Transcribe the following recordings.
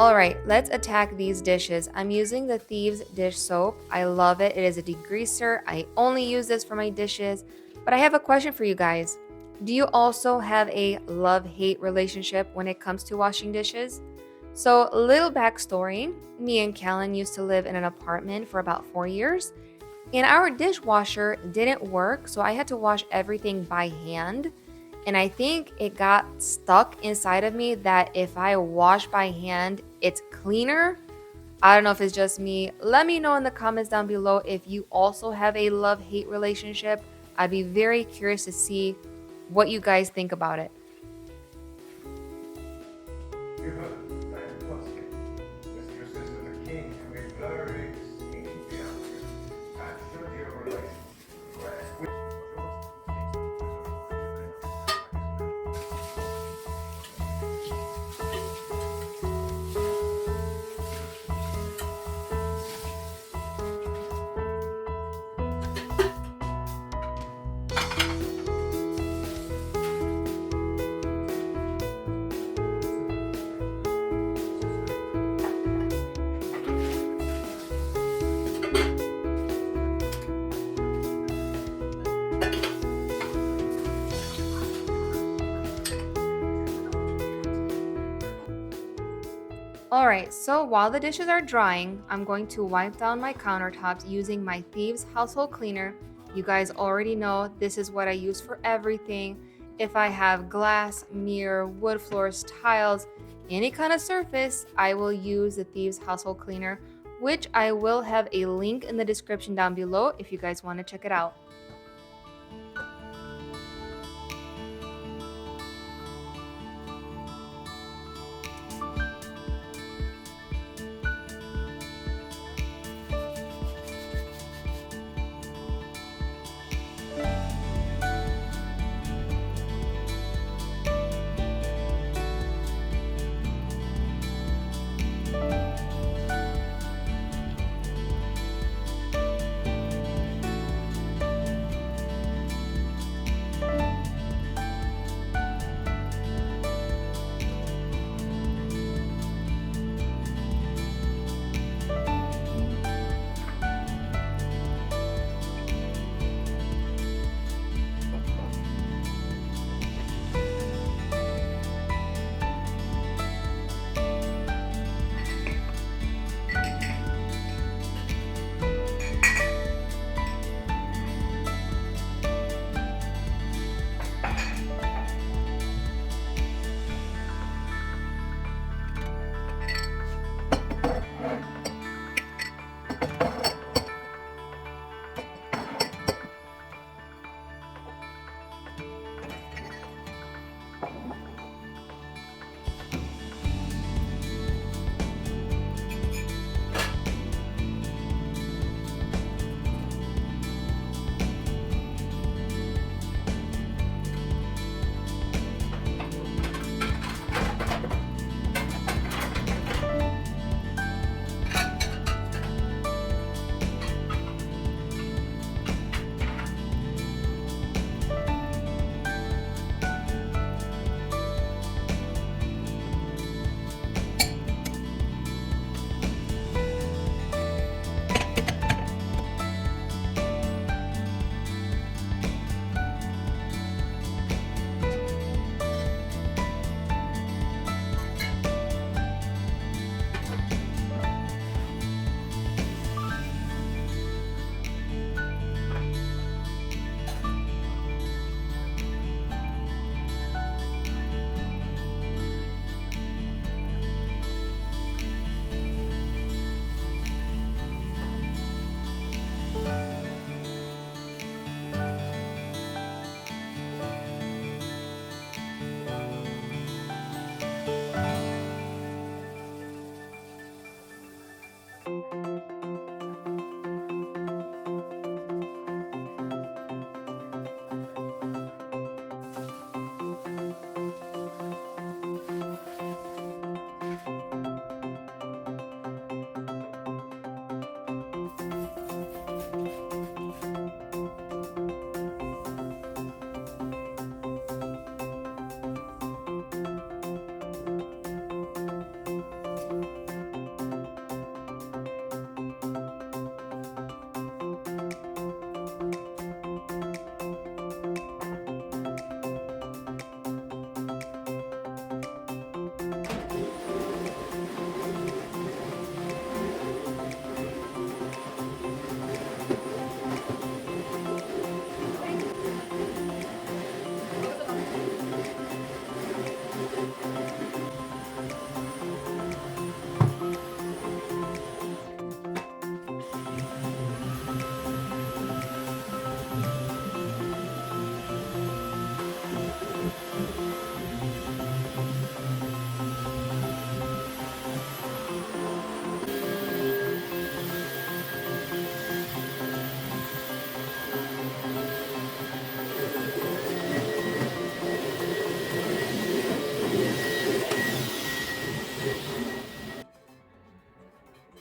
All right, let's attack these dishes. I'm using the Thieves dish soap. I love it. It is a degreaser. I only use this for my dishes. But I have a question for you guys. Do you also have a love-hate relationship when it comes to washing dishes? So, little backstory. Me and Callan used to live in an apartment for about 4 years, and our dishwasher didn't work, so I had to wash everything by hand. And I think it got stuck inside of me that if I wash by hand, it's cleaner. I don't know if it's just me. Let me know in the comments down below if you also have a love hate relationship. I'd be very curious to see what you guys think about it. You have time plastic. Mistress is the king and we blurry in the after your relation. Alright, so while the dishes are drying, I'm going to wipe down my countertops using my Thieves household cleaner. You guys already know this is what I use for everything. If I have glass, mirror, wood floors, tiles, any kind of surface, I will use the Thieves household cleaner, which I will have a link in the description down below if you guys want to check it out.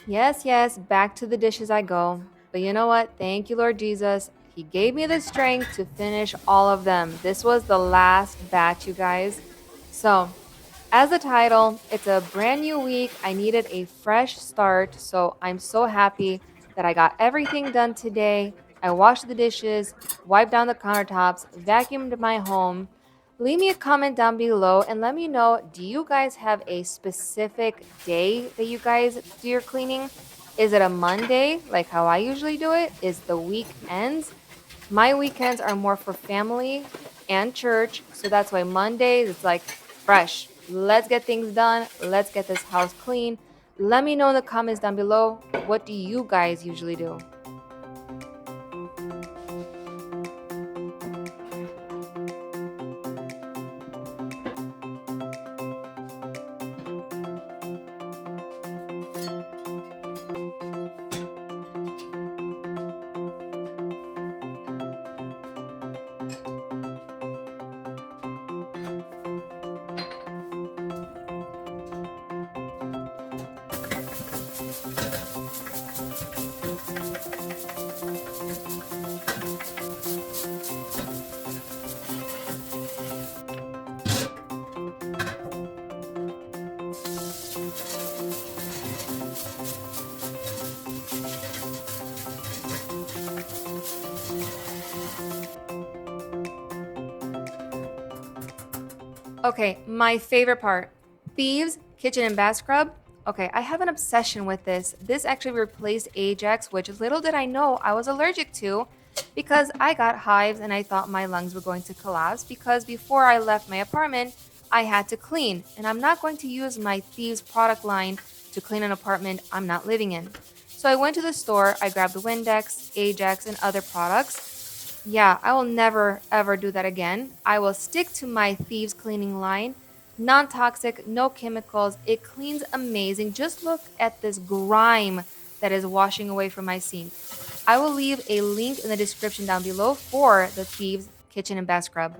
Yes, yes, back to the dishes I go. But you know what? Thank you, Lord Jesus. He gave me the strength to finish all of them. This was the last batch, you guys. So, as the title, it's a brand new week. I needed a fresh start. So, I'm so happy that I got everything done today. I washed the dishes, wiped down the countertops, vacuumed my home. Leave me a comment down below and let me know, do you guys have a specific day that you guys do your cleaning? Is it a Monday, like how I usually do it? Is the weekends? My weekends are more for family and church, so that's why Mondays it's like fresh. Let's get things done. Let's get this house clean. Let me know in the comments down below, what do you guys usually do? Okay, my favorite part, Thieves Kitchen and Bath Scrub. Okay, I have an obsession with this. This actually replaced Ajax, which little did I know I was allergic to because I got hives and I thought my lungs were going to collapse because before I left my apartment, I had to clean. And I'm not going to use my Thieves product line to clean an apartment I'm not living in. So I went to the store, I grabbed the Windex, Ajax, and other products. Yeah, I will never ever do that again. I will stick to my Thieves cleaning line. Non toxic, no chemicals. It cleans amazing. Just look at this grime that is washing away from my sink. I will leave a link in the description down below for the Thieves Kitchen and Bath Scrub.